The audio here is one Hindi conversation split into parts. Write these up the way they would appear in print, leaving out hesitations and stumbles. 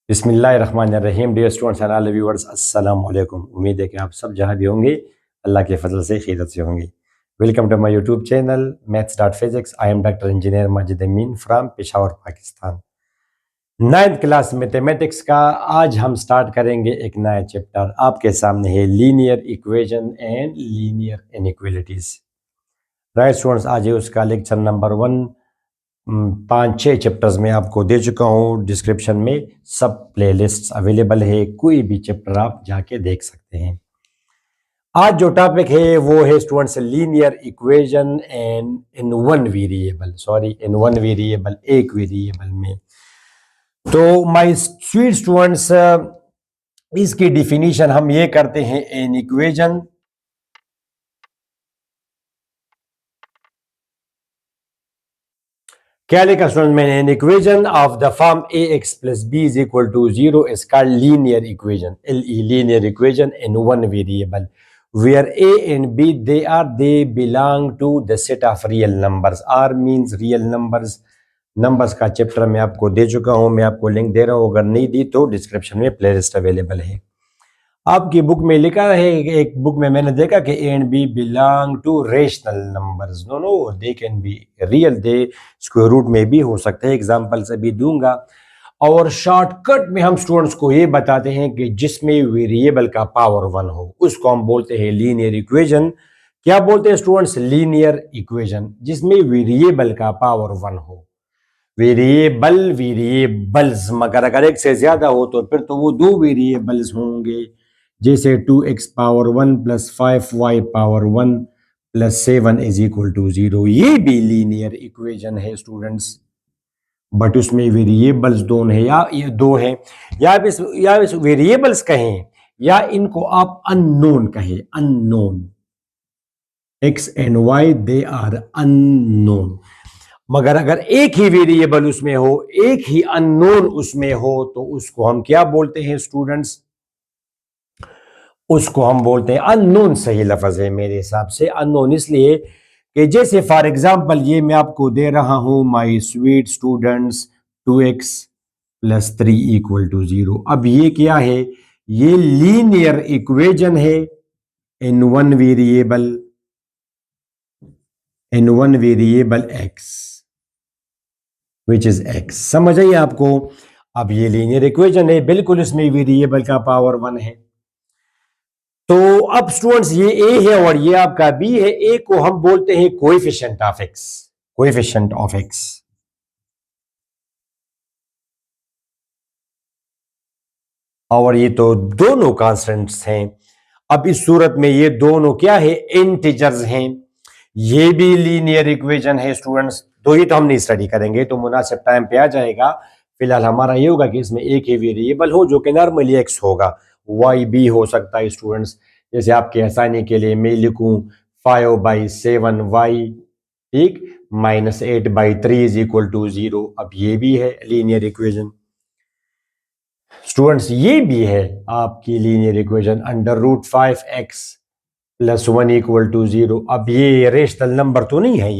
बिस्मिल्लाहिर्रहमानिर्रहीम। Dear students and all viewers, अस्सलाम वालेकुम। उम्मीद है कि आप सब जहाँ भी होंगे अल्लाह के फजल से खैरियत से होंगे। Welcome to my YouTube channel maths dot physics. I am doctor engineer Majid Amin from Peshawar Pakistan. 9th class mathematics का आज हम स्टार्ट करेंगे एक नया चैप्टर। आपके सामने है linear equation and linear inequalities. Right students, आज है उसका लेक्चर नंबर 1। 5-6 चैप्टर्स में आपको दे चुका हूँ। डिस्क्रिप्शन में सब प्लेलिस्ट्स अवेलेबल है, कोई भी चैप्टर आप जाके देख सकते हैं। आज जो टॉपिक है वो है students linear equation and in one variable, एक वेरिएबल में। तो माय स्वीट स्टूडेंट्स, इसकी डिफिनीशन हम ये करते हैं। एन इक्वेशन क्या लिखा स्टूडेंट मैंने? An equation of the form a x plus b is equal to 0 is called linear equation, linear equation in one variable where a and b they belong to the set of real numbers। r means real numbers का चैप्टर मैं आपको दे चुका हूं। मैं आपको लिंक दे रहा हूं, अगर नहीं दी तो डिस्क्रिप्शन में प्लेलिस्ट अवेलेबल है। आपकी बुक में लिखा है, एक बुक में मैंने देखा कि a and b belong to rational numbers. No, they can be real, they square root में भी हो सकते हैं। एग्जांपल से भी दूंगा। और शॉर्टकट में हम स्टूडेंट्स को ये बताते हैं कि जिसमें वेरिएबल का पावर 1 हो उसको हम बोलते हैं लीनियर इक्वेशन। क्या बोलते हैं स्टूडेंट्स? लीनियर इक्वेशन जिसमें वेरिएबल का पावर 1 हो। वेरिएबल्स मगर अगर एक से ज्यादा हो तो फिर तो वो दो वेरिएबल्स होंगे, जैसे 2x पावर 1 प्लस 5y power 1 plus 7 is equal to 0। ये भी लीनियर इक्वेशन है स्टूडेंट्स, बट उसमें वेरिएबल्स दोनों है या ये दो हैं, या इस वेरिएबल्स कहें या इनको आप अननोन कहें। Unknown x and y they are unknown. मगर अगर एक ही वेरिएबल उसमें हो, एक ही अननोन उसमें हो, तो उसको हम क्या बोलते हैं स्टूडेंट्स? उसको हम बोलते हैं अननोन। सही लफ्ज है मेरे हिसाब से अननोन, इसलिए कि जैसे फॉर एग्जांपल ये मैं आपको दे रहा हूं, my sweet students, 2x plus 3 equal to 0। अब ये क्या है? ये लीनियर इक्वेशन है in one variable x which is x। समझ आई आपको? अब ये लीनियर इक्वेशन है, बिल्कुल इसमें वेरिएबल का पावर 1 है। तो अब स्टूडेंट्स ये ए है और ये आपका बी है। ए को हम बोलते हैं coefficient of x, coefficient of x. और ये तो दोनों कांस्टेंट्स हैं। अब इस सूरत में ये दोनों क्या है? इंटीजर्स हैं। ये भी लीनियर इक्वेशन है स्टूडेंट्स। तो ये तो हम नहीं स्टडी करेंगे, तो मुनासिब टाइम पे आ जाएगा। फिलहाल हमारा ये होगा कि इसमें एक ही वेरिएबल हो जो कि नॉर्मली एक्स होगा। वाई भी हो सकता है स्टूडेंट्स। जैसे आपके आसानी के लिए मैं लिखूं 5/7y, ठीक, -8/3 इज इक्वल टू 0। अब ये भी है लीनियर इक्वेशन स्टूडेंट्स। ये भी है आपकी linear equation √5x plus 1 equal to 0। अब ये रेशनल नंबर तो नहीं है,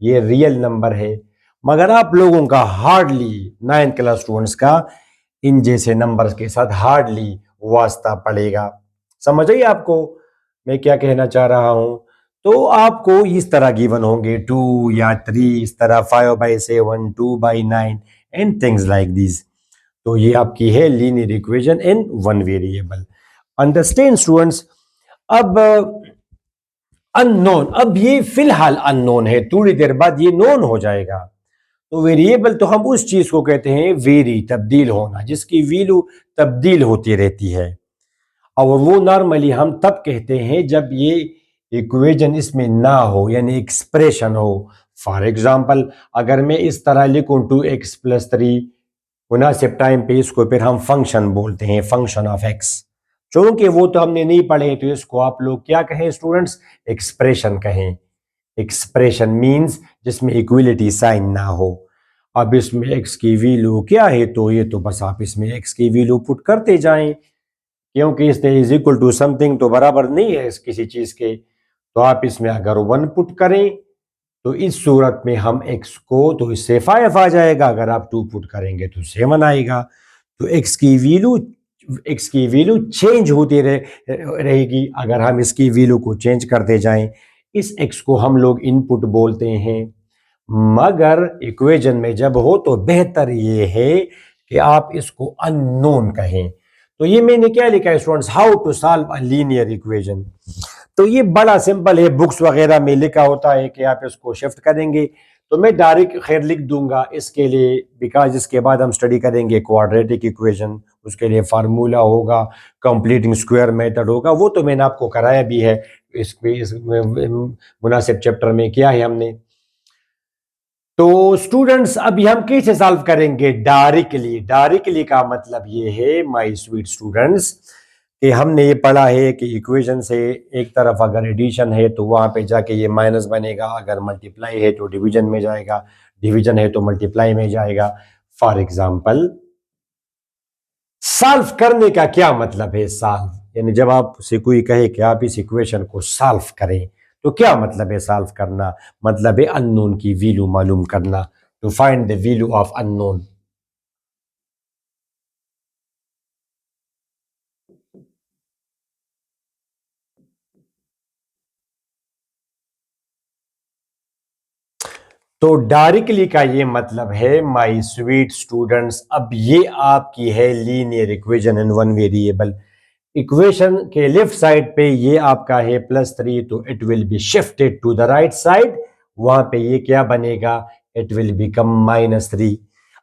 ये रियल नंबर है। मगर आप लोगों का हार्डली 9th क्लास स्टूडेंट्स का इन जैसे नंबर्स के साथ हार्डली वास्ता पड़ेगा। समझ आई आपको मैं क्या कहना चाह रहा हूं? तो आपको इस तरह गिवन होंगे 2 या 3, इस तरह 5/7, 2/9 एंड थिंग्स लाइक दिस। तो ये आपकी है linear equation in one variable. Understand students? अब अननोन, अब ये फिलहाल अननोन है, थोड़ी देर बाद ये नोन हो जाएगा। तो वेरिएबल तो हम उस चीज को कहते हैं वेरी, तब्दील होना, जिसकी वैल्यू तब्दील होती रहती है। और वो नॉर्मली हम तब कहते हैं जब ये इक्वेशन इसमें ना हो, यानी एक्सप्रेशन हो। फॉर एग्जांपल अगर मैं इस तरह लिखूं 2x प्लस 3, मुनासिब टाइम पे इसको फिर हम फंक्शन बोलते हैं, फंक्शन ऑफ एक्स। चूंकि वो तो हमने नहीं पढ़े, तो इसको आप लोग क्या कहें स्टूडेंट्स? एक्सप्रेशन कहें। एक्सप्रेशन मींस जिसमें इक्वलिटी साइन ना हो। अब इसमें एक्स की वैल्यू क्या है? तो ये तो बस आप इसमें एक्स की वैल्यू पुट करते जाएं, क्योंकि इसने इज इक्वल टू समथिंग तो बराबर नहीं है किसी चीज के। तो आप इसमें अगर 1 पुट करें तो इस सूरत में हम x को, तो इससे 5 आ जाएगा। अगर आप 2 पुट करेंगे तो 7 आएगा। तो एक्स की वैल्यू चेंज होती रहेगी। अगर हम इसकी वैल्यू को चेंज करते जाएं, इस एक्स को हम लोग इनपुट बोलते हैं। मगर इक्वेशन में जब हो तो बेहतर ये है कि आप इसको अननोन कहें। तो ये मैंने क्या लिखा है students, how to solve a linear equation. तो ये बड़ा सिंपल है, बुक्स वगैरह में लिखा होता है कि आप इसको शिफ्ट करेंगे। तो मैं डायरेक्ट खैर लिख दूंगा इसके लिए, बिकॉज इसके बाद हम स्टडी करेंगे क्वाड्रेटिक इक्वेशन, उसके लिए फार्मूला होगा, कंप्लीटिंग स्क्वायर मेथड होगा, वो तो मैंने आपको कराया भी है इस मुनासिब चैप्टर में किया है हमने। तो स्टूडेंट्स अभी हम कैसे सॉल्व करेंगे, डायरेक्टली का मतलब ये है माय स्वीट स्टूडेंट्स कि हमने ये पढ़ा है कि इक्वेशन से एक तरफ अगर एडिशन है तो वहां पे जाके ये माइनस बनेगा, अगर मल्टीप्लाई है तो डिवीजन में जाएगा, डिवीजन है तो मल्टीप्लाई में जाएगा। फॉर एग्जाम्पल सॉल्व करने का क्या मतलब है, सॉल्व यानी जब आपसे कोई कहे कि आप इस इक्वेशन को सॉल्व करें तो क्या मतलब है सॉल्व करना, मतलब है अननोन की वैल्यू मालूम करना, to find the value of unknown. तो डायरेक्टली का ये मतलब है माय स्वीट स्टूडेंट्स, अब ये आपकी है linear equation in one variable. Equation के लेफ्ट साइड पे ये आपका है +3, तो it will be shifted to the right side, वहां पे ये क्या बनेगा, इट विल बिकम -3।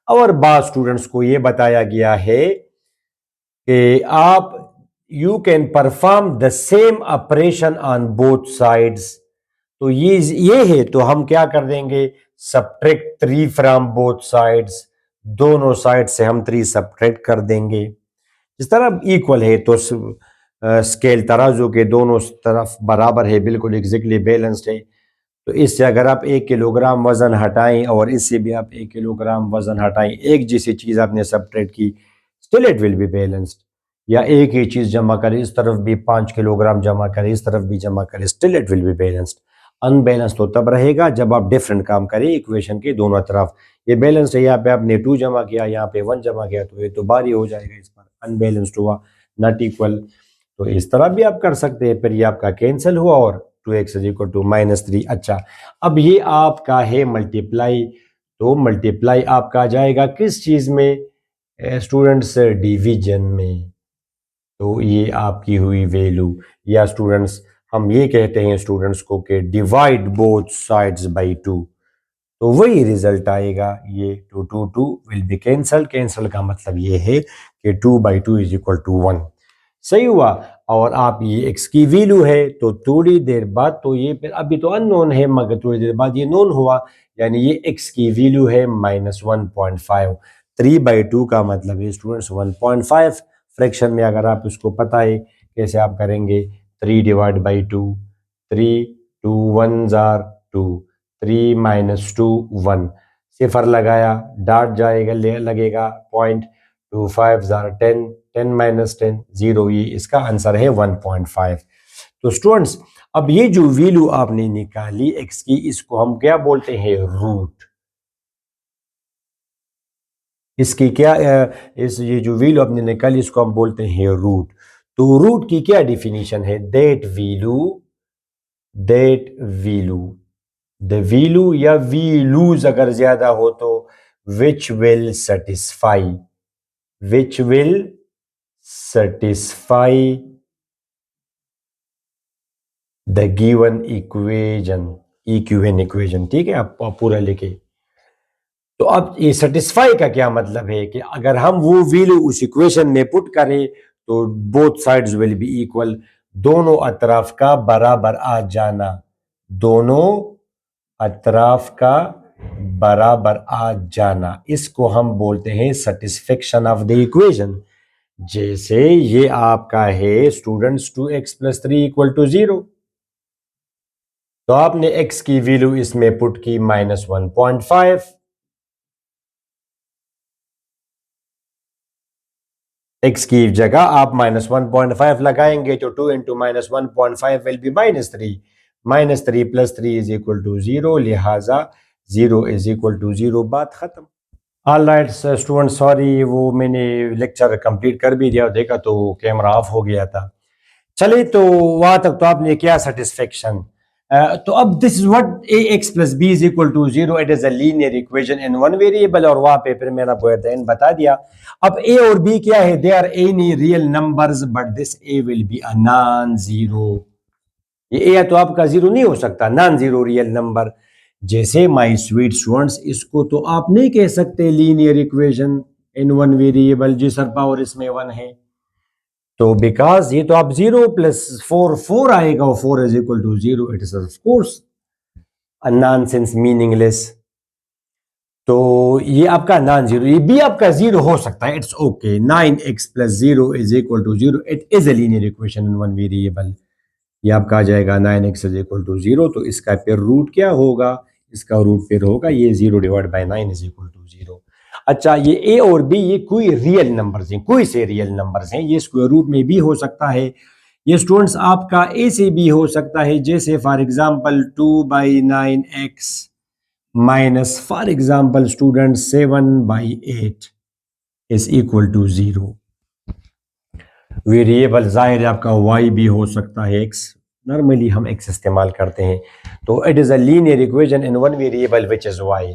और बाद स्टूडेंट्स को ये बताया गया है कि आप you can perform the same operation on both sides. तो ये है तो हम क्या कर देंगे, सब्ट्रैक्ट 3 फ्रॉम बोथ साइड्स, दोनों साइड से हम 3 सब्ट्रैक्ट कर देंगे। इस तरफ इक्वल है तो स्केल तराजू के दोनों तरफ बराबर है, बिल्कुल एग्जैक्टली बैलेंस्ड है। तो इससे अगर आप 1 किलोग्राम वजन हटाएं और इससे भी आप 1 किलोग्राम वजन हटाएं, एक जैसी चीज आपने सब्ट्रैक्ट की, still it will be balanced. या एक ही चीज जमा करें, इस तरफ भी 5 किलोग्राम जमा करें, इस तरफ भी जमा करें, still it will be balanced. Unbalance तो तब रहेगा जब आप डिफरेंट काम करें इक्वेशन के दोनों तरफ। ये बैलेंस है, यहाँ पे आपने 2 जमा किया, यहाँ पे 1 जमा किया, तो ये तो बारी हो जाएगा, इस पर अनबैलेंस्ड हुआ, नॉट इक्वल। तो इस तरह भी आप कर सकते हैं, फिर ये आपका कैंसिल हुआ और 2x इक्वल टू -3। अच्छा, अब ये आपका है मल्टीप्लाई, तो मल्टीप्लाई आपका जाएगा किस चीज में स्टूडेंट्स, डिवीजन में। तो ये आपकी हुई वैल्यू, या स्टूडेंट्स हम ये कहते हैं स्टूडेंट्स को कि डिवाइड बोथ साइड्स बाई 2, तो वही रिजल्ट आएगा। ये 2 विल बी कैंसल, कैंसल का मतलब ये है कि 2/2 इज इक्वल टू 1। सही हुआ। और आप ये एक्स की वैल्यू है तो थोड़ी देर बाद, तो ये फिर अभी तो अननोन है मगर थोड़ी देर बाद ये नोन हुआ, यानी ये एक्स की वैल्यू है -1.5। 3/2 का मतलब है स्टूडेंट्स 1.5। फ्रैक्शन में अगर आप उसको पता है कैसे आप करेंगे, 3/2, 3, 2 1 जार 2, 3 - 2 1, सिफर लगाया, डॉट जाएगा, लगेगा पॉइंट, 2 5 जार 10, 10 - 10 0, ये इसका आंसर है 1.5। तो स्टूडेंट्स अब ये जो वैल्यू आपने निकाली एक्स की, इसको हम क्या बोलते हैं, रूट। इसकी क्या इस ये जो वैल्यू आपने निकाली इसको हम बोलते हैं रूट। तो रूट की क्या डिफिनीशन है, दैट वैल्यू द वैल्यू या वैल्यूज अगर ज्यादा हो तो which will satisfy the given equation, ठीक है, आप पूरा लिखे। तो अब ये सेटिस्फाई का क्या मतलब है कि अगर हम वो वैल्यू उस इक्वेशन में पुट करें तो both sides will be equal, दोनों अतराफ का बराबर आ जाना, दोनों अतराफ का बराबर आ जाना, इसको हम बोलते हैं सेटिस्फेक्शन ऑफ द इक्वेशन। जैसे ये आपका है स्टूडेंट्स 2x + 3 = 0, तो आपने x की वैल्यू इसमें पुट की -1.5, x की जगह आप -1.5 लगाएंगे तो 2 × -1.5 विल बी -3, -3 + 3 = 0, लिहाजा 0 = 0, बात खत्म। ऑल राइट स्टूडेंट, सॉरी वो मैंने लेक्चर कंप्लीट कर भी दिया, देखा तो कैमरा ऑफ हो गया था। चलिए, तो वहां तक तो आपने क्या सेटिस्फेक्शन। तो अब this is what a x plus b is equal to zero, it is a linear equation in one variable, और वहां पे फिर मैंने आपको एट द एंड बता दिया। अब ए और बी क्या है, they are any real numbers but this A will be a non zero. ये ए तो आपका जीरो नहीं हो सकता, नॉन जीरो रियल नंबर। जैसे माय स्वीट स्टूडेंट्स, इसको तो आप नहीं कह सकते linear equation in one variable जिसर पावर इसमें वन है। तो बिकॉज ये तो आप जीरो प्लस फोर, फोर आएगा और four is equal to zero, it is of course a nonsense, meaningless. तो ये आपका नॉन जीरो, ये भी आपका जीरो हो सकता है, it's okay. 9x plus zero is equal to zero, it is a linear equation in one variable. ये आपका आ जाएगा 9x is equal to zero, तो इसका फिर रूट क्या होगा, इसका रूट फिर होगा ये zero divide by 9 is equal to zero. अच्छा, ये ए और बी ये कोई रियल नंबर्स हैं, कोई से रियल नंबर्स हैं, ये स्क्वायर रूट में भी हो सकता है। ये स्टूडेंट्स आपका ए से भी हो सकता है, जैसे for example 2/9x minus for example student 7/8 is equal to zero. Variable जाहिर है आपका y भी हो सकता है, x नॉर्मली हम x इस्तेमाल करते हैं। तो it is a linear equation in one variable which is y।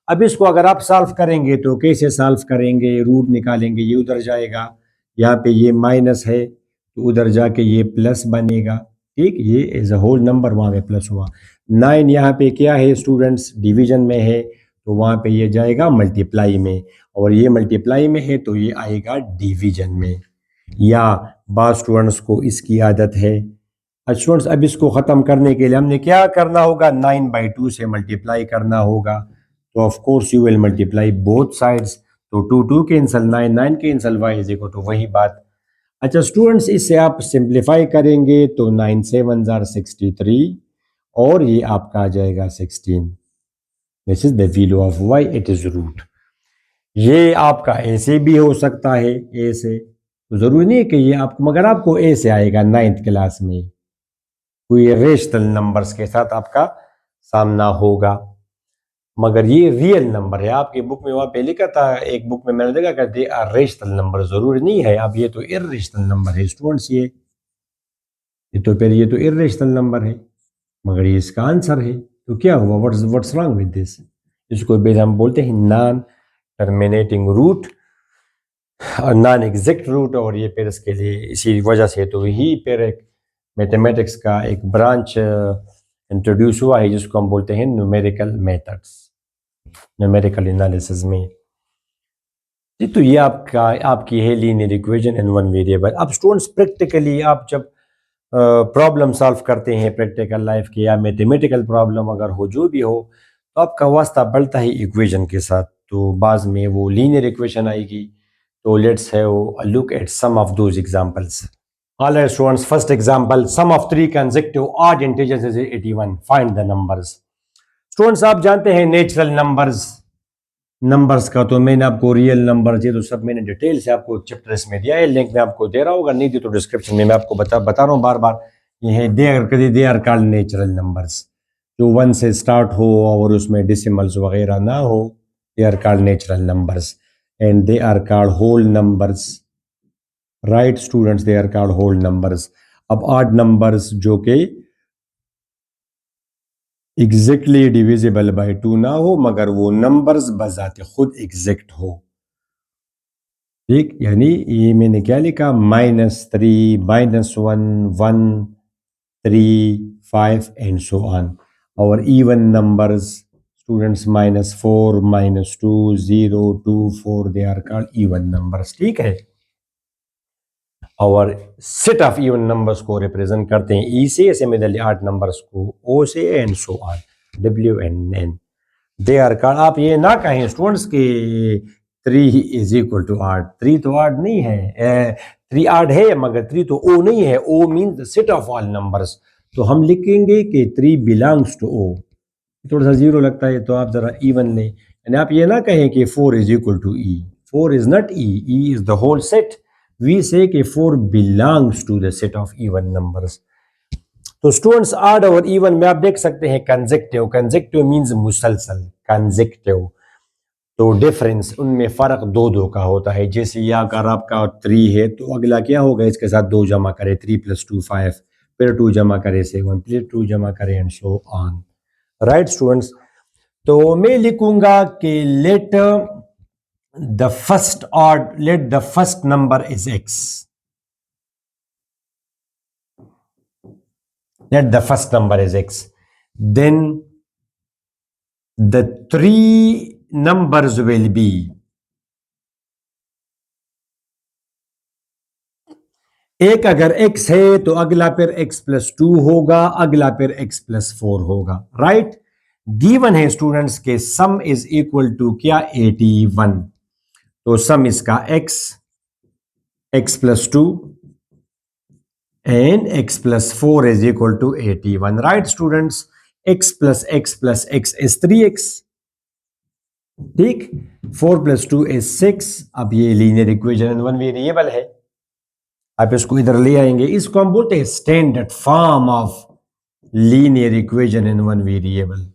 अब इसको अगर आप सॉल्व करेंगे तो कैसे सॉल्व करेंगे, रूट निकालेंगे, ये उधर जाएगा, यहाँ पे ये माइनस है तो उधर जाके ये प्लस बनेगा। ठीक, ये एज अ होल नंबर वहाँ पे प्लस हुआ। 9 यहाँ पे क्या है स्टूडेंट्स, डिवीजन में है, तो वहाँ पे ये जाएगा मल्टीप्लाई में, और ये मल्टीप्लाई में है तो ये आएगा डिवीजन में। या बाद स्टूडेंट्स को इसकी आदत है। अच्छा स्टूडेंट्स, अब इसको ख़त्म करने के लिए हमने क्या करना होगा, 9/2 से मल्टीप्लाई करना होगा। तो of course you will multiply both sides, तो 2 2 cancel, 9 9 cancel, y is equal to वही बात। अच्छा स्टूडेंट्स, इससे आप सिंप्लीफाई करेंगे तो 9 7 जार 63, और ये आपका आ जाएगा 16। This is the value of y, it is root. ये आपका ए से भी हो सकता है, ए से तो जरूरी नहीं है कि ये आपको, मगर आपको ए से आएगा नाइन्थ क्लास में, कोई रेशनल नंबर्स के साथ आपका सामना होगा। मगर ये रियल नंबर है, आपकी बुक में वहां पे लिखा था, एक बुक में मैंने देखा कि दे आर रेशनल नंबर, जरूरी नहीं है। अब ये तो इर्रेशनल नंबर है स्टूडेंट्स, ये तो फिर ये तो इर्रेशनल नंबर है, मगर ये इसका आंसर है। तो क्या हुआ, व्हाट्स रॉन्ग विद दिस, इसको बेस हम बोलते हैं non terminating root, non exact root. और ये फिर इसके लिए इसी वजह से तो ही फिर एक मैथमेटिक्स का एक ब्रांच इंट्रोड्यूस हुआ है जिसको हम बोलते हैं न्यूमेरिकल मेथड्स, न्यूमेरिकल एनालिसिस में। जी, तो ये आपका आपकी है linear equation in one variable. अब स्टूडेंट्स प्रैक्टिकली आप जब प्रॉब्लम सॉल्व करते हैं प्रैक्टिकल लाइफ के, या मैथमेटिकल प्रॉब्लम अगर हो जो भी हो, तो आपका वास्ता बढ़ता है इक्वेशन के साथ। तो बाद में वो लीनियर इक्वेशन आएगी। तो let's have a look at some of those examples. All right students, first example, sum of three consecutive odd integers is 81, find the numbers. Students आप जानते हैं नेचुरल नंबर्स, नंबर्स का तो मैंने आपको रियल नंबर ये तो सब मैंने डिटेल से आपको चैप्टर्स में दिया है, लिंक में आपको दे रहा होगा, नहीं दी तो डिस्क्रिप्शन में मैं आपको बता रहा हूँ बार बार। ये है they are called natural numbers, जो वन से स्टार्ट हो और उसमें डिसिमल्स वगैरह ना हो, they are called natural numbers. And they are called whole numbers, right students, they are called whole numbers. अब ऑड नंबर्स जो कि एग्जैक्टली डिविजिबल बाय 2 ना हो, मगर वो नंबर्स बजाते खुद एग्जैक्ट हो। ठीक, यानी ये मैंने क्या लिखा, -3, -1, 1, 3, 5 एंड सो ऑन। और even numbers students -4, -2, 0, 2, 4, they are called even numbers. ठीक है, और सेट ऑफ इवन नंबर्स को रिप्रेजेंट करते हैं ई से, सिमिलरली आठ नंबर्स को ओ से, and so on, W and N. They are called, आप ये ना कहें स्टूडेंट्स के 3 इज इक्वल टू 8, 3 तो 8 नहीं है, 3 8 है मगर 3 तो ओ नहीं है। O mean the set of all numbers, तो हम लिखेंगे कि 3 बिलोंग्स टू ओ। थोड़ा सा जीरो लगता है तो आप जरा इवन लें, यानी आप ये ना कहें कि 4 is equal to E, 4 is not E, E is the whole set. We say कि 4 belongs to the set of even numbers. तो स्टूडेंट्स ऑड और इवन में आप देख सकते हैं कंसेक्टिव, कंसेक्टिव मींस मुसलसल, कंसेक्टिव तो डिफरेंस उनमें फ़र्क दो दो का होता है। जैसे ये अगर आपका 3 है तो अगला क्या होगा, इसके साथ 2 जमा करें, 3 + 2 5, फिर 2 जमा करें 7, फिर 2 जमा करें and so on. Right students, तो मैं लिखूंगा कि let the first number is x, let the first number is x, then the three numbers will be, एक अगर x है तो अगला फिर x + 2 होगा, अगला फिर x + 4 होगा। राइट, गिवन है स्टूडेंट्स के सम इज इक्वल टू क्या, 81। तो सम इसका x + 2 and x + 4 is equal to 81। right students, x + x + x is 3x, ठीक, 4 + 2 is 6। अब ये linear equation in one variable है, आप इसको इधर ले आएंगे, इसको हम बोलते हैं standard form of linear equation in one variable.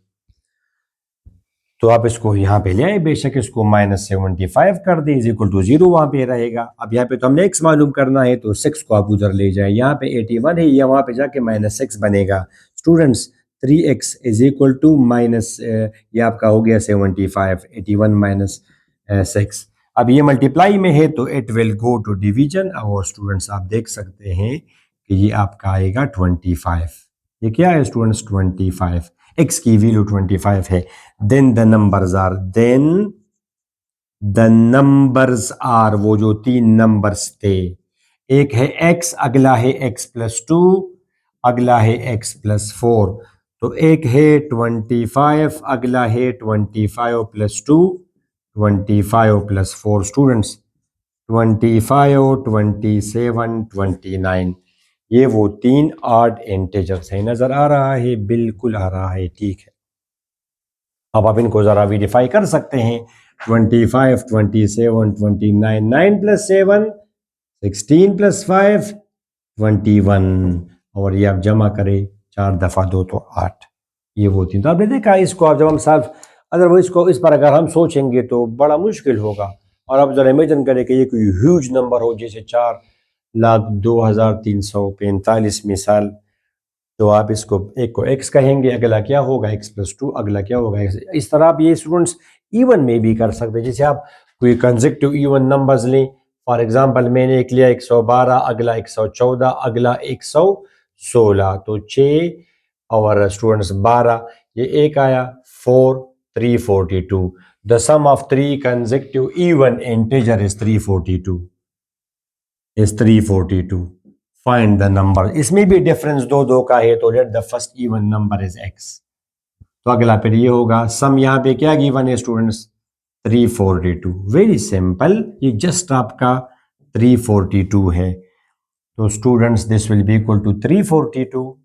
तो आप इसको यहाँ पे ले आए, बेशक इसको -75 कर दे, इज इक्वल टू 0 वहां पे रहेगा। अब यहाँ पे तो हमने x मालूम करना है, तो 6 को आप उधर ले जाए, यहाँ पे 81 है, ये वहां पे जाके -6 बनेगा। Students 3x is equal to minus, ये आपका हो गया 75, 81 - 6। अब ये मल्टीप्लाई में है तो it will go to division, और स्टूडेंट्स आप देख सकते हैं कि ये आपका आएगा 25। ये क्या है स्टूडेंट्स, 25, x की वैल्यू 25 है। देन द नंबर्स आर, वो जो 3 नंबर्स थे, एक है x, अगला है x + 2, अगला है x + 4। तो एक है 25, अगला है 25 + 2, 25 + 4। स्टूडेंट्स 25, 27, 29, ये वो 3 ऑड इंटीजर्स है। नजर आ रहा है, बिल्कुल आ रहा है, ठीक है। अब आप इनको जरा वेरीफाई कर सकते हैं, 25, 27, 29, 9 + 7, 16 + 5, 21, और ये आप जमा करें 4 दफा 2 तो 8, ये वो 3। तो आपने देखा, इसको आप जब हम साफ, अगर वो इसको इस पर अगर हम सोचेंगे तो बड़ा मुश्किल होगा। और आप जरा इमेजिन करें कि ये कोई ह्यूज नंबर हो, जैसे 4,02,345 मिसाल, तो आप इसको एक को x कहेंगे, अगला क्या होगा x + 2, अगला क्या होगा x। इस तरह आप ये स्टूडेंट्स इवन में भी कर सकते हैं। जैसे आप कोई कंसेक्टिव इवन नंबर्स लें, फॉर एग्जांपल मैंने एक लिया 112, अगला 114, अगला 116, तो 6 और स्टूडेंट्स 12, ये एक आया 4, 342। The sum of 3 consecutive even integer is 342। Find the number, इसमें भी डिफरेंस दो दो का है, तो let the first even number is x। तो अगला फिर ये होगा, सम यहाँ पे क्या गिवन है स्टूडेंट्स, 342। वेरी सिंपल, ये जस्ट आपका 342 है। तो students this will be equal to 342।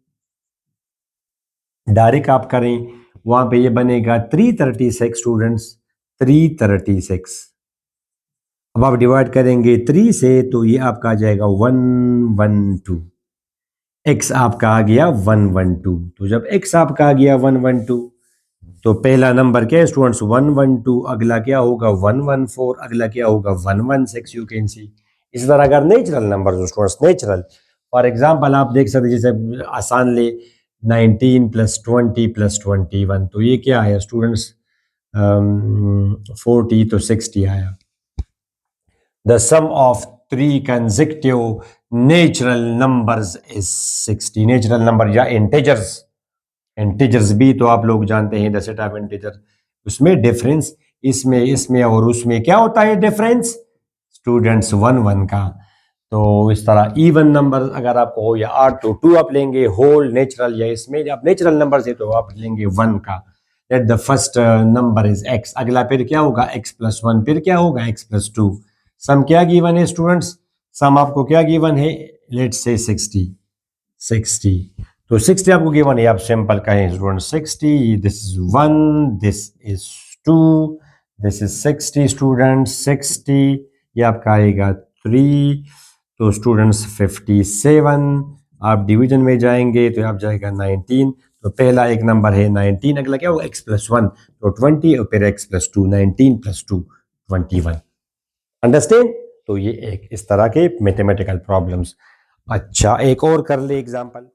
Direct आप करें, वहां पे ये बनेगा 336 स्टूडेंट्स, 336। अब आप डिवाइड करेंगे 3 से, तो ये आपका आ जाएगा 112। x आपका आ गया 112। तो जब x आपका आ गया 112, तो पहला नंबर क्या है स्टूडेंट्स, 112, अगला क्या होगा 114, अगला क्या होगा 116। यू कैन सी, इस तरह अगर नेचुरल नंबर जो स्टूडेंट्स नेचुरल, फॉर एग्जांपल आप देख सकते हैं, जैसे आसान ले 19 + 20 + 21, तो ये क्या है स्टूडेंट्स, 40, तो 60 आया। The sum of 3 consecutive natural numbers is 60। Natural number या इंटीजर्स, इंटीजर्स भी तो आप लोग जानते हैं, द सेट ऑफ इंटीजर, उसमें डिफरेंस इसमें इसमें और उसमें क्या होता है डिफरेंस स्टूडेंट्स, 1 1 का। तो इस तरह इवन नंबर अगर आपको हो या आठ, तो 2 आप लेंगे होल नेचुरल, या इसमें आप नेचुरल नंबर से तो आप लेंगे 1 का। Late the first number is x, अगला फिर क्या होगा x + 1, फिर क्या होगा x + 2। सम क्या गिवन है स्टूडेंट्स, सम आपको क्या गिवन है, लेट्स से 60, 60। तो 60 आपको गिवन है, आप सिंपल कहें student 60, this is 1, this is 2, this is 60 student 60, ये आपका आएगा 3, तो स्टूडेंट्स 57। आप डिवीजन में जाएंगे तो आप जाएगा 19, तो पहला एक नंबर है 19, अगला क्या होगा x+1, तो 20 और फिर x+2, 19 + 2 21। अंडरस्टैंड? तो ये एक इस तरह के मैथमेटिकल प्रॉब्लम्स। अच्छा, एक और कर ले एग्जांपल।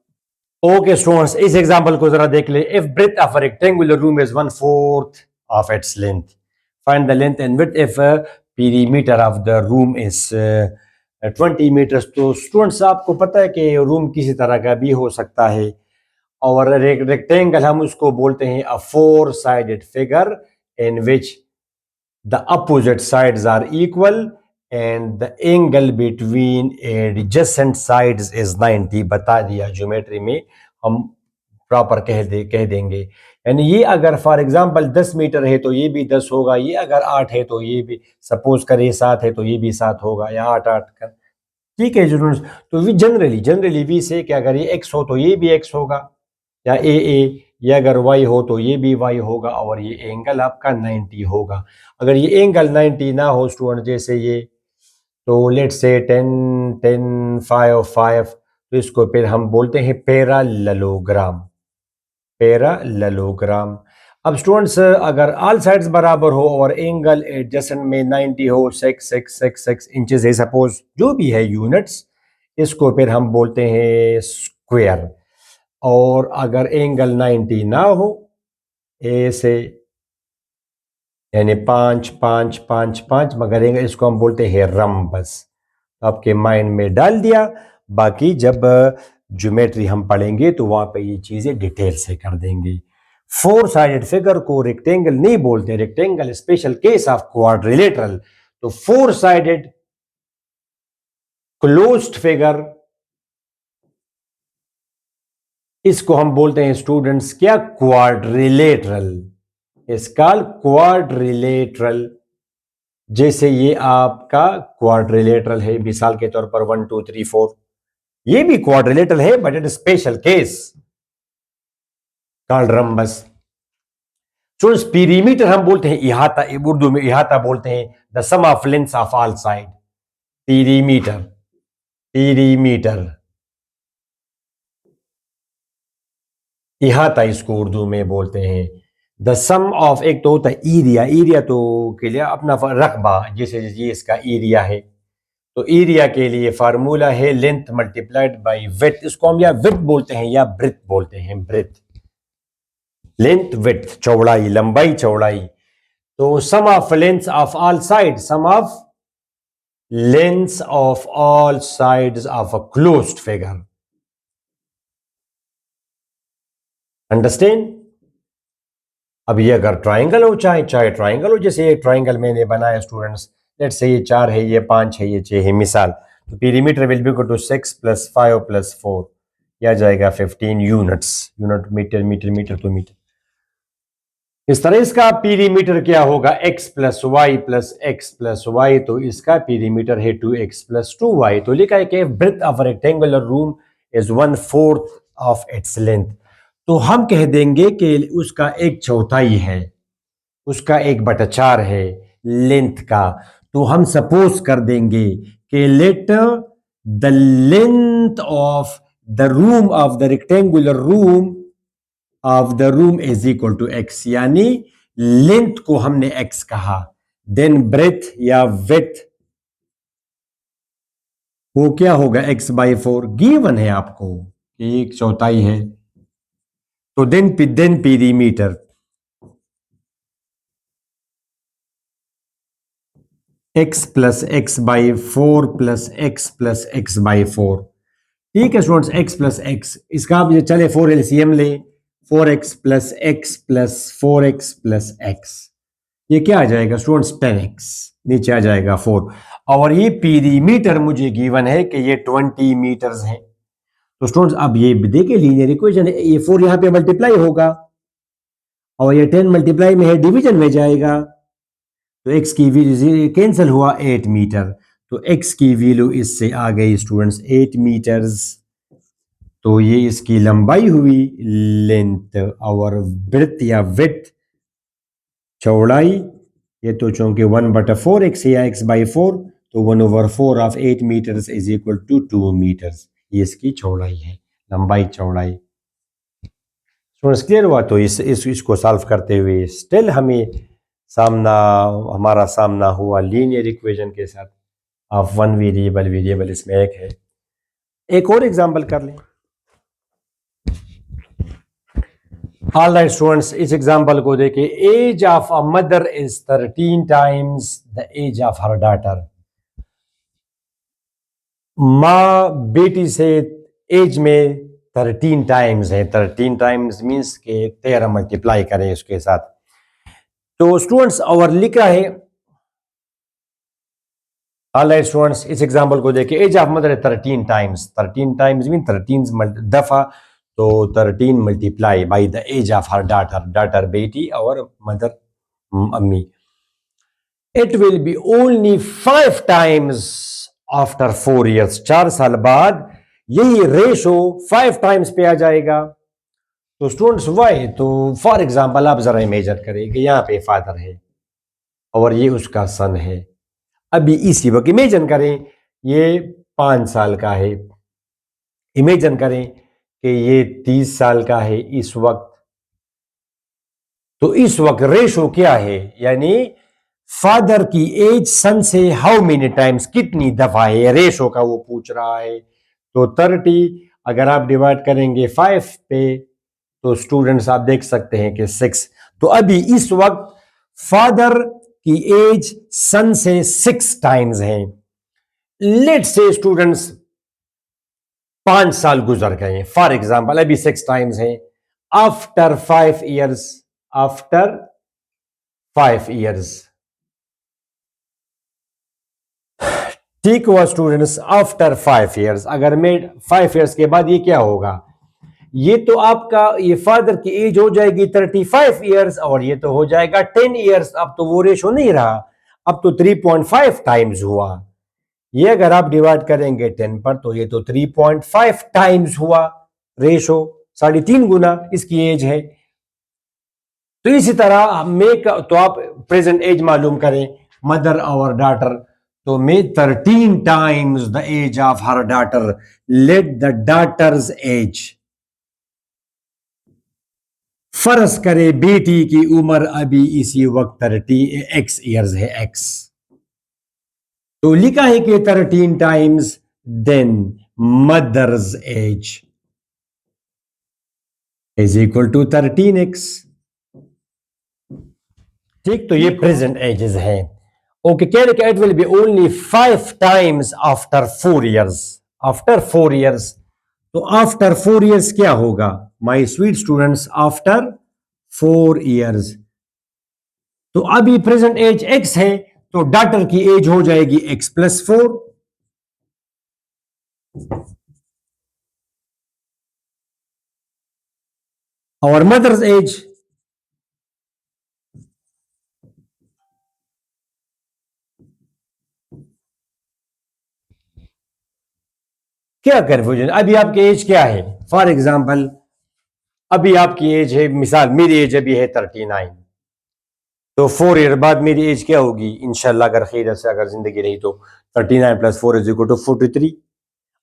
ओके स्टूडेंट्स, इस एग्जांपल को जरा देख ले। If breath of a rectangular room is 1/4 of its length, find the length and width if perimeter of the room is 20 meters. तो स्टूडेंट्स आपको पता है कि रूम किसी तरह का भी हो सकता है, और रेक्टेंगल हम उसको बोलते हैं अ four sided figure in which the opposite sides are equal and the angle between adjacent sides is 90। बता दिया ज्योमेट्री में, हम प्रॉपर कह देंगे। यानी ये अगर फॉर एग्जांपल 10 मीटर है तो ये भी 10 होगा, ये अगर 8 है तो ये भी, सपोज करें 7 है तो ये भी 7 होगा, या 8 8 कर, ठीक है स्टूडेंट्स। तो वी जनरली वी से कि अगर ये x हो तो ये भी x होगा, या ये अगर y हो तो ये भी y होगा, और ये एंगल आपका 90 होगा। अगर ये एंगल 90 ना हो स्टूडेंट, जैसे ये, तो लेट्स से 10 10 5 5, तो इसको फिर हम बोलते हैं पैरेललोग्राम। पैरेललोग्राम। अब स्टूडेंट्स अगर ऑल साइड्स बराबर हो और एंगल एडजेसेंट में 90 हो, 6 इंचेस है सपोज, जो भी है यूनिट्स, इसको फिर हम बोलते हैं स्क्वायर। और अगर एंगल 90 ना हो, ए से यानी 5 5 5 5, मगर एंगल, इसको हम बोलते हैं रम्बस। आपके माइंड में डाल दिया, बाकी जब ज्योमेट्री हम पढ़ेंगे तो वहां पे ये चीजें डिटेल से कर देंगे। फोर साइडेड फिगर को रेक्टेंगल नहीं बोलते, rectangle special case of quadrilateral. तो फोर साइडेड क्लोज्ड फिगर, इसको हम बोलते हैं स्टूडेंट्स क्या, क्वाड्रिलेटरल। इसका क्वाड्रिलेटरल। जैसे ये आपका क्वाड्रिलेटरल है, मिसाल के तौर पर 1 2 3 4, ये भी क्वाड्रिलेटरल है but it special case called rhombus. Students perimeter हम बोलते हैं इहाता, उर्दू में इहाता बोलते हैं the sum of lengths of all side. Perimeter, perimeter इहाता इसको उर्दू में बोलते हैं। द सम ऑफ, एक तो होता है एरिया, एरिया तो के लिए अपना रकबा, जैसे ये इसका एरिया है, तो एरिया के लिए फार्मूला है लेंथ मल्टीप्लाइड बाय विड्थ। इसको हम या विड्थ बोलते हैं या ब्रेथ बोलते हैं, ब्रेथ। लेंथ विड्थ, चौड़ाई, लंबाई चौड़ाई। तो sum of length of all side, sum of length of all sides of a closed figure. Understand? अब ये अगर ट्राइंगल हो, चाहे ट्राइंगल हो, जैसे ये ट्राइंगल मैंने बनाया स्टूडेंट्स, लेट्स से ये 4 है, ये 5 है, ये 6 है मिसाल, तो perimeter will be equal to 6 + 5 + 4, यह जाएगा 15 units. Unit meter meter meter तो मीटर। इस तरह इसका पीरीमीटर क्या होगा, x + y + x + y, तो इसका पीरीमीटर है 2x + 2y। तो लिखा है कि breadth of rectangular room is 1/4 of its length. तो हम कह देंगे कि उसका 1/4 है, उसका 1/4 है लेंथ का। तो हम सपोज कर देंगे कि let the length of the room of the rectangular room of the room is equal to x, यानी लेंथ को हमने x कहा, देन ब्रेथ या विड्थ वो क्या होगा, x/4 गिवन है आपको कि 1/4 है। तो then पीरीमीटर x + x/4 + x + x/4। ठीक है स्टूडेंट्स, x + x, इसका आप ये चले 4 एलसीएम ले, 4x + x + 4x + x, ये क्या आ जाएगा स्टूडेंट्स, 10x, नीचे आ जाएगा 4। और ये पीरीमीटर मुझे गिवन है कि ये 20 मीटर्स है। तो स्टूडेंट्स अब ये देखिए लीनियर इक्वेशन है, ये 4 यहां पे मल्टीप्लाई होगा और ये 10 मल्टीप्लाई में है, डिवीजन में जाएगा, तो x की वैल्यू कैंसिल हुआ, 8 मीटर। तो x की वैल्यू इससे आ गई स्टूडेंट्स 8 मीटर्स। तो ये इसकी लंबाई हुई, लेंथ, और ब्रेथ या विड्थ चौड़ाई, ये तो चूंकि 1/4 x या x/4, तो 1/4 of 8 meters is equal to 2 meters. ये इसकी चौड़ाई है, लंबाई चौड़ाई। क्लियर हुआ? तो इसको सॉल्व करते हुए स्टिल सामना हमारा सामना हुआ लीनियर इक्वेशन के साथ ऑफ वन वेरिएबल इसमें एक है। एक और एग्जांपल कर लें। ऑल राइट स्टूडेंट्स, इस एग्जांपल को देखें। Age of a mother is 13 times the age of her daughter. माँ बेटी से एज में 13 टाइम्स है। 13 टाइम्स मीन्स के 13 मल्टीप्लाई करें उसके साथ। तो स्टूडेंट्स और लिखा है, ऑल राइट स्टूडेंट्स, इस एग्जांपल को देखिए। एज ऑफ मदर है 13 टाइम्स। 13 टाइम्स मीन 13 दफा, तो 13 multiply by the age of her daughter. Daughter बेटी और मदर अम्मी। It will be only 5 times after 4 years. 4 साल बाद यही रेशो 5 टाइम्स पे आ जाएगा। तो स्टूडेंट्स वाई, तो फॉर एग्जांपल आप जरा इमेजिन करें कि यहाँ पे फादर है और ये उसका सन है। अभी इसी वक्त इमेजिन करें ये 5 साल का है। इमेजिन करें कि ये 30 साल का है इस वक्त। तो इस वक्त रेशो क्या है, यानी फादर की एज सन से हाउ मेनी टाइम्स, कितनी दफा है, रेशो का वो पूछ रहा है। तो 30 अगर आप डिवाइड करेंगे 5 पे, तो स्टूडेंट्स आप देख सकते हैं कि 6। तो अभी इस वक्त फादर की एज सन से 6 टाइम्स है। लेट्स से स्टूडेंट्स 5 साल गुजर गए, फॉर एग्जाम्पल अभी 6 टाइम्स है। आफ्टर 5 ईयर्स, आफ्टर 5 ईयर्स, ठीक हुआ स्टूडेंट्स। आफ्टर 5 ईयर्स, अगर मैं 5 ईयर्स के बाद ये क्या होगा, ये तो आपका ये फादर की एज हो जाएगी 35 ईयर्स और ये तो हो जाएगा 10 ईयर्स। अब तो वो रेशो नहीं रहा, अब तो 3.5 टाइम्स हुआ। ये अगर आप डिवाइड करेंगे 10 पर, तो ये तो 3.5 टाइम्स हुआ रेशो, 3.5 गुना इसकी एज है। तो इसी तरह तो आप प्रेजेंट एज मालूम करें मदर और डॉटर। तो make 13 times the age of her daughter. Let the daughter's age, फर्ज करे बेटी की उम्र अभी इसी वक्त 30 ईयर्स है, एक्स। तो लिखा है कि 13 times then mother's age is equal to 13x। ठीक, तो ये प्रेजेंट एजेस है। ओके, कह रहे it will be only 5 times after 4 years. After 4 years, तो आफ्टर 4 ईयर्स क्या होगा my sweet students? After 4 years, तो अभी प्रेजेंट एज x है, तो डॉटर की एज हो जाएगी x+4। और मदर्स एज, क्या कंफ्यूजन? अभी आपकी एज क्या है? फॉर एग्जाम्पल अभी आपकी एज है, मिसाल मेरी एज अभी है 39, तो 4 ईयर बाद मेरी एज क्या होगी इंशाल्लाह, अगर खैर से अगर जिंदगी रही तो 39 + 4 = 43।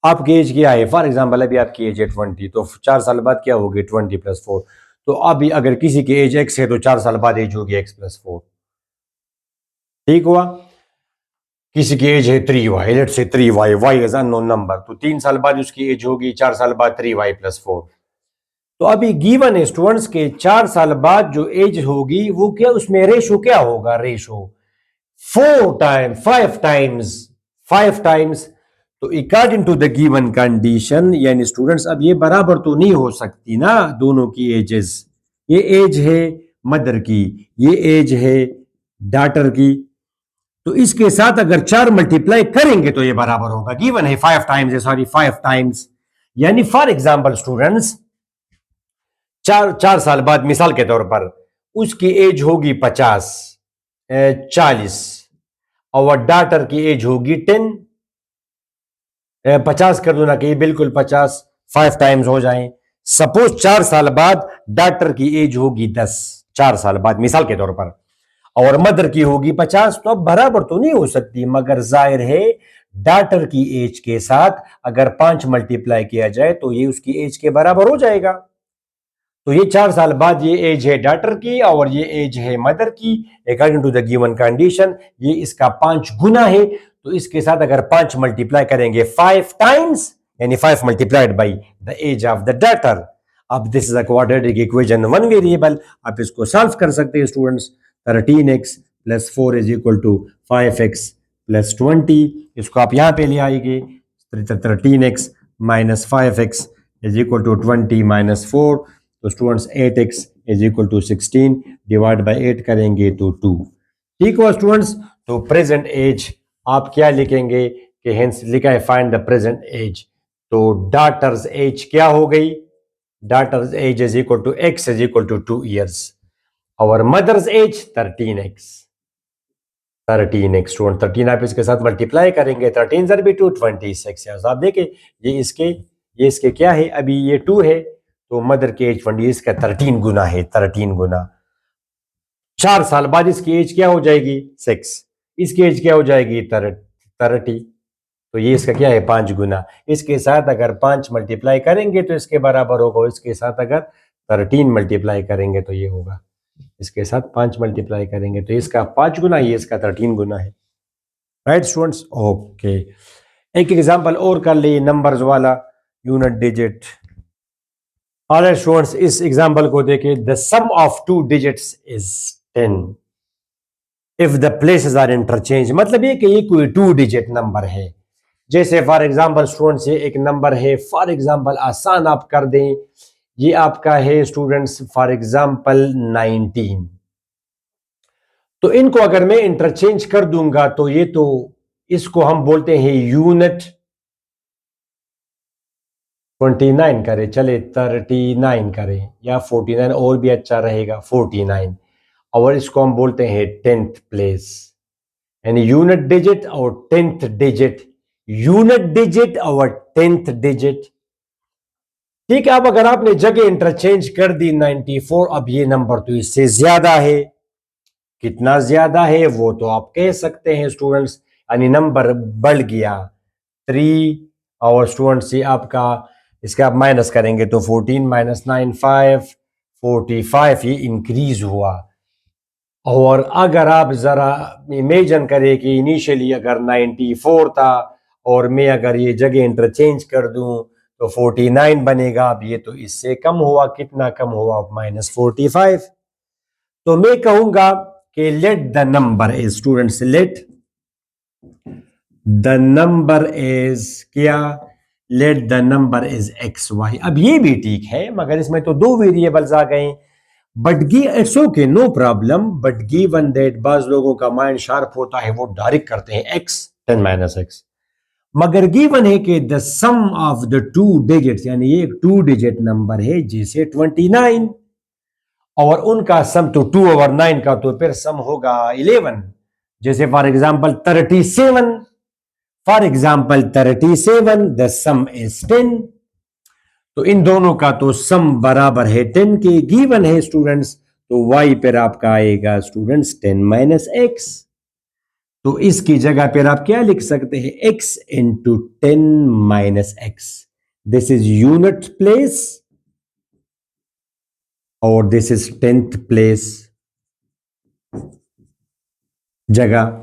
आपकी एज क्या है? फॉर एग्जाम्पल अभी आपकी एज है 20, तो 4 साल बाद क्या होगी 20 + 4। तो अभी अगर किसी की एज x है तो 4 साल बाद एज होगी x+4। ठीक हुआ? किसी की एज है 3y, let's say 3y, y is unknown number, तो 3 साल बाद उसकी एज होगी 4 साल बाद 3y + 4। तो अभी गिवन है स्टूडेंट्स के 4 साल बाद जो एज होगी वो क्या, उसमें रेशो क्या होगा? Ratio 4 time 5 times, 5 times. तो according to the given condition, यानी स्टूडेंट्स अब ये बराबर तो नहीं हो सकती ना दोनों की एजेस। ये एज है मदर की, ये एज है डॉटर की, तो इसके साथ अगर 4 मल्टीप्लाई करेंगे तो ये बराबर होगा। गिवन है 5 टाइम्स है, सॉरी 5 टाइम्स, यानी फॉर एग्जांपल स्टूडेंट्स 4 साल बाद मिसाल के तौर पर उसकी एज होगी 50, 40, और डॉटर की एज होगी 10। 50 कर दो ना कि बिल्कुल 50, 5 टाइम्स हो जाए। सपोज 4 साल बाद डॉटर की एज होगी 10, 4 साल बाद मिसाल के तौर पर, और मदर की होगी 50, तो अब बराबर तो नहीं हो सकती, मगर जाहिर है डॉटर की एज के साथ अगर 5 मल्टीप्लाई किया जाए तो ये उसकी एज के बराबर हो जाएगा। तो ये 4 साल बाद ये एज है डॉटर की और ये एज है मदर की according to the given condition. ये इसका 5 गुना है, तो इसके साथ अगर 5 मल्टीप्लाई करेंगे 5 टाइम्स, यानी 5 multiplied by the age of the daughter. अब this is a quadratic equation, one variable. आप इसको सॉल्व कर सकते हैं students. 13x plus 4 is equal to 5x plus 20। इसको आप यहां पे ले आएंगे। 13x minus 5x is equal to 20 minus 4। तो students 8x is equal to 16 divide by 8 करेंगे तो 2। ठीक हो स्टूडेंट्स। तो प्रेजेंट एज आप क्या लिखेंगे कि हेंस लिखा है फाइंड द प्रेजेंट एज। तो डॉटर्स एज क्या हो गई? Daughter's age is equal to x is equal to 2 years। और mother's age 13x। 13x student 13 आप इसके साथ मल्टीप्लाई करेंगे, 13 जर भी 2 26 है। आप देखें ये इसके क्या है, अभी ये 2 है तो मदर की एज 20, इसका 13 गुना है, 13 गुना। 4 साल बाद इसकी एज क्या हो जाएगी? 6। इसकी एज क्या हो जाएगी? 30। तो ये इसका क्या है? 5 गुना। इसके साथ अगर 5 मल्टीप्लाई करेंगे तो इसके बराबर होगा। इसके साथ अगर 13 मल्टीप्लाई करेंगे तो ये होगा। इसके साथ 5 मल्टीप्लाई करेंगे तो इसका 5 गुना, ये इसका 13 गुना है। Right students? ओके, एक एग्जांपल और कर लिए नंबर्स वाला, यूनिट डिजिट। ऑलराइट स्टूडेंट्स, इस एग्जांपल को देखें। The sum of 2 digits is 10 if the places are interchange. मतलब ये कि ये कोई 2 डिजिट नंबर है। जैसे फॉर एग्जांपल स्टूडेंट्स, ये एक नंबर है, फॉर एग्जांपल आसान आप कर दें, ये आपका है स्टूडेंट्स फॉर एग्जांपल 19। तो इनको अगर मैं इंटरचेंज कर दूंगा तो ये तो इसको हम बोलते हैं यूनिट 29 करें, चले 39 करें या 49 और भी अच्छा रहेगा 49। और इसको हम बोलते हैं 10th प्लेस, यानी यूनिट डिजिट और 10th डिजिट, यूनिट डिजिट और 10th डिजिट। ठीक है। अब अगर आपने जगह इंटरचेंज कर दी 94, अब ये नंबर तो इससे ज्यादा है। कितना ज्यादा है वो तो आप कह सकते हैं स्टूडेंट्स, यानी नंबर बढ़ गया 3। और स्टूडेंट्स ये आपका, इसका आप माइनस करेंगे तो 14 माइनस 9 5, 45 ये इंक्रीज हुआ। और अगर आप जरा इमेजिन करें कि इनिशियली अगर 94 था और मैं अगर ये जगह इंटरचेंज कर दूं तो 49 बनेगा। अब ये तो इससे कम हुआ, कितना कम हुआ? माइनस 45। तो मैं कहूंगा कि let the number is, students let the number is क्या? Let the number is x y. अब ये भी ठीक है, मगर इसमें तो 2 वेरिएबल्स आ गए। But it's okay, no problem. But given that बाज लोगों का माइंड शार्प होता है, वो डायरेक्ट करते हैं एक्स 10 माइनस एक्स। मगर गिवन है कि the sum of the 2 digits, यानी ये एक 2 डिजिट नंबर है जैसे 29, और उनका सम तो 2 ओवर 9 का तो फिर सम होगा 11। जैसे for example 37, for example 37 the some is 10। तो इन दोनों का तो सम बराबर है 10 के। गिवन है स्टूडेंट्स, तो y पर आपका आएगा स्टूडेंट्स 10 माइनस एक्स। तो इसकी जगह पर आप क्या लिख सकते हैं? x into 10 minus x. This is unit place और दिस इज 10th प्लेस जगह।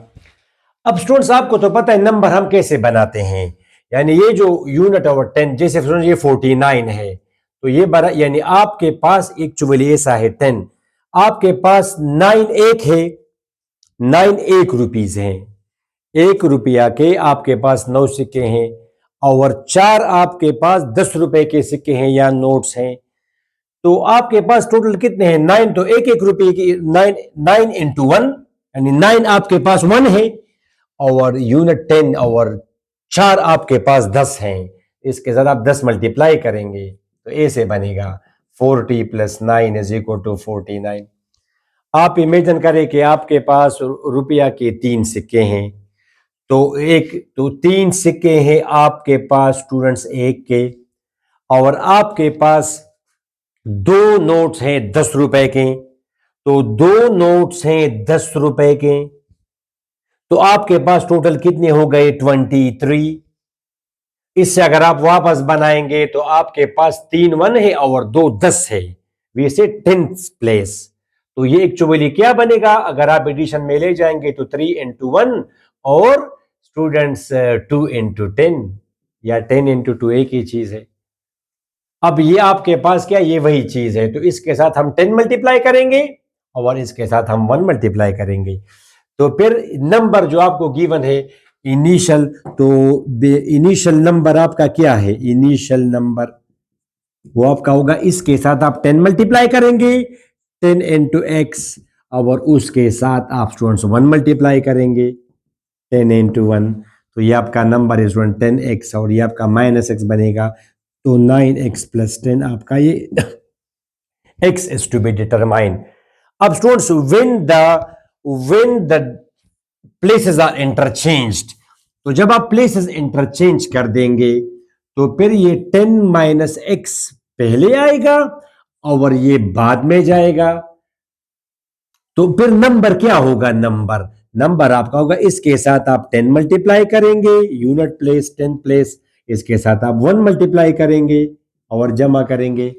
अब स्टूडेंट्स आपको तो पता है नंबर हम कैसे बनाते हैं, यानी ये जो यूनिट और 10, जैसे ये 49 है तो ये बड़ा, यानी आपके पास एक्चुअली ऐसा है 10, आपके पास 9 एक है, 9 एक रुपीज हैं। 1 रुपया के आपके पास 9 सिक्के हैं और 4 आपके पास 10 रुपए के सिक्के हैं या नोट्स हैं। तो आपके पास टोटल कितने हैं? 9। तो एक एक रुपये की 9 इंटू 1, यानी 9 आपके पास 1 है और यूनिट 10 और 4 आपके पास 10 हैं। इसके साथ आप 10 मल्टीप्लाई करेंगे तो ऐसे बनेगा 40 प्लस 9 इज इक्वल टू 49। आप इमेजिन करें कि आपके पास रुपया के 3 सिक्के हैं, तो 3 सिक्के हैं आपके पास स्टूडेंट्स एक के, और आपके पास 2 नोट्स हैं 10 रुपए के। तो 2 नोट्स हैं 10 रुपए के, तो आपके पास टोटल कितने हो गए? 23। इससे अगर आप वापस बनाएंगे तो आपके पास 3 1 है और 2 10 है, वी से 10th प्लेस। तो ये एक्चुअली क्या बनेगा, अगर आप एडिशन में ले जाएंगे तो 3 into 1 और स्टूडेंट्स 2 into 10 या 10 into 2 एक ही चीज है। अब ये आपके पास क्या, ये वही चीज है, तो इसके साथ हम 10 मल्टीप्लाई करेंगे और इसके साथ हम 1 मल्टीप्लाई करेंगे। तो फिर नंबर जो आपको गिवन है इनिशियल, तो इनिशियल नंबर आपका क्या है, इनिशियल नंबर वो आपका होगा, इसके साथ आप 10 मल्टीप्लाई करेंगे 10 into x और उसके साथ आप स्टूडेंट्स 1 मल्टीप्लाई करेंगे 10 into 1। तो ये आपका नंबर है स्टूडेंट 10x और ये आपका -x बनेगा। तो 9x plus 10 आपका ये x is to be determined। अब students when the places are interchanged, तो जब आप प्लेसेस इंटरचेंज कर देंगे तो फिर ये 10 माइनस एक्स पहले आएगा और ये बाद में जाएगा। तो फिर नंबर क्या होगा, नंबर आपका होगा, इसके साथ आप 10 मल्टीप्लाई करेंगे यूनिट प्लेस 10 प्लेस, इसके साथ आप 1 मल्टीप्लाई करेंगे और जमा करेंगे।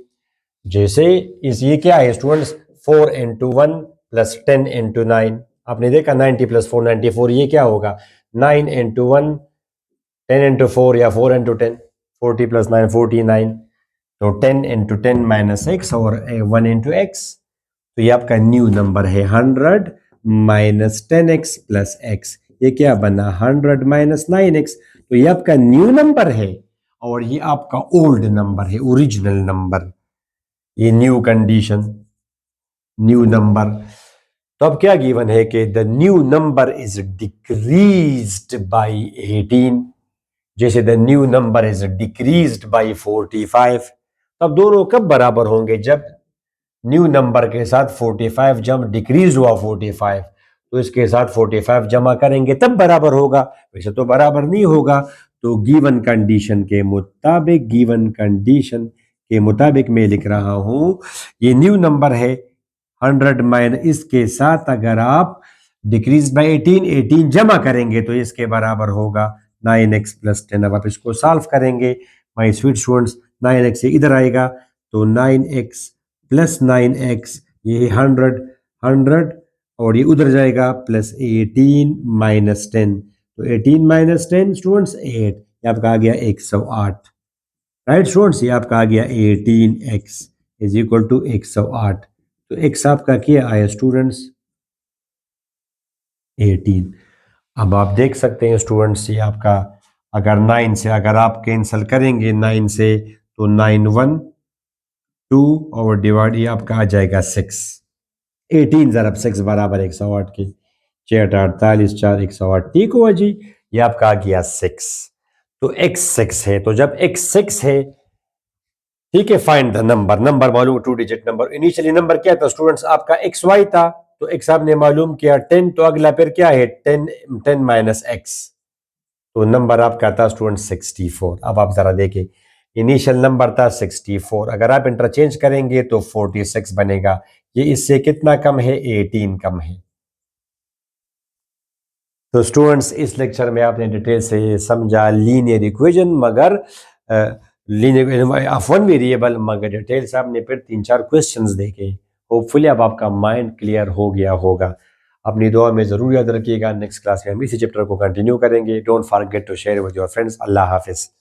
जैसे इस ये क्या है स्टूडेंट्स, 4 into 1 प्लस 10 into 9, आपने देखा 90 प्लस 4 94, ये क्या होगा 9 into 1 10 into 4 या 4 into 10 40 प्लस 9 49। तो 10 into 10 माइनस एक्स और 1 into x, तो ये आपका न्यू नंबर है 100 माइनस 10x प्लस x, ये क्या बना 100 माइनस 9x। तो ये आपका न्यू नंबर है और ये आपका ओल्ड नंबर है, ओरिजिनल नंबर, ये न्यू कंडीशन, न्यू नंबर। तो अब क्या गिवन है कि the new number is decreased bye 18, जैसे the new number is decreased bye 45। तब दोनों कब बराबर होंगे, जब न्यू नंबर के साथ 45 जब डिक्रीज हुआ 45, तो इसके साथ 45 जमा करेंगे तब बराबर होगा, वैसे तो बराबर नहीं होगा। तो गिवन कंडीशन के मुताबिक मैं लिख रहा हूं, ये न्यू नंबर है 100 माइनस, इसके साथ अगर आप डिक्रीज बाय 18 जमा करेंगे तो इसके बराबर होगा 9x प्लस 10। अब आप इसको सॉल्व करेंगे माय स्वीट स्टूडेंट्स, 9x इधर आएगा तो 9x प्लस 9x, ये 100 और ये उधर जाएगा प्लस 18 माइनस 10, तो 18 माइनस 10 स्टूडेंट्स 8, ये आपका आ गया 108। राइट स्टूडेंट्स, ये आपका आ गया 18x इज इक्वल टू 108। तो x आपका क्या आया स्टूडेंट्स 18। अब आप देख सकते हैं स्टूडेंट्स, ये आपका अगर 9 से अगर आप कैंसिल करेंगे 9 से तो 9 1 2 और डिवाइड, ये आपका आ जाएगा 6। 18 ज़रब 6 बराबर 108 की, 6 48 4 108, ठीक हुआ जी, ये आपका आ गया 6। तो x 6 है, तो जब x 6 है, ठीक है, फाइंड द नंबर मालूम 2 डिजिट नंबर। इनिशियली नंबर क्या था स्टूडेंट्स आपका xy था, तो x आपने मालूम किया 10, तो अगला फिर क्या है 10 माइनस x, तो नंबर आपका था स्टूडेंट 64। अब आप जरा देखें, इनिशियल नंबर था 64, अगर आप इंटरचेंज करेंगे तो 46 बनेगा, ये इससे कितना कम है 18 कम है। तो स्टूडेंट्स इस लेक्चर में आपने डिटेल से समझा लीनियर इक्वेशन, मगर लीनियर ऑफ वन वेरिएबल, मगर डिटेल से आपने फिर 3-4 क्वेश्चंस देखे। होपफुली अब आपका माइंड क्लियर हो गया होगा। अपनी दुआ में ज़रूर याद रखिएगा, नेक्स्ट क्लास में हम इसी चैप्टर को कंटिन्यू करेंगे। Don't forget to share with your friends. अल्लाह हाफिज़।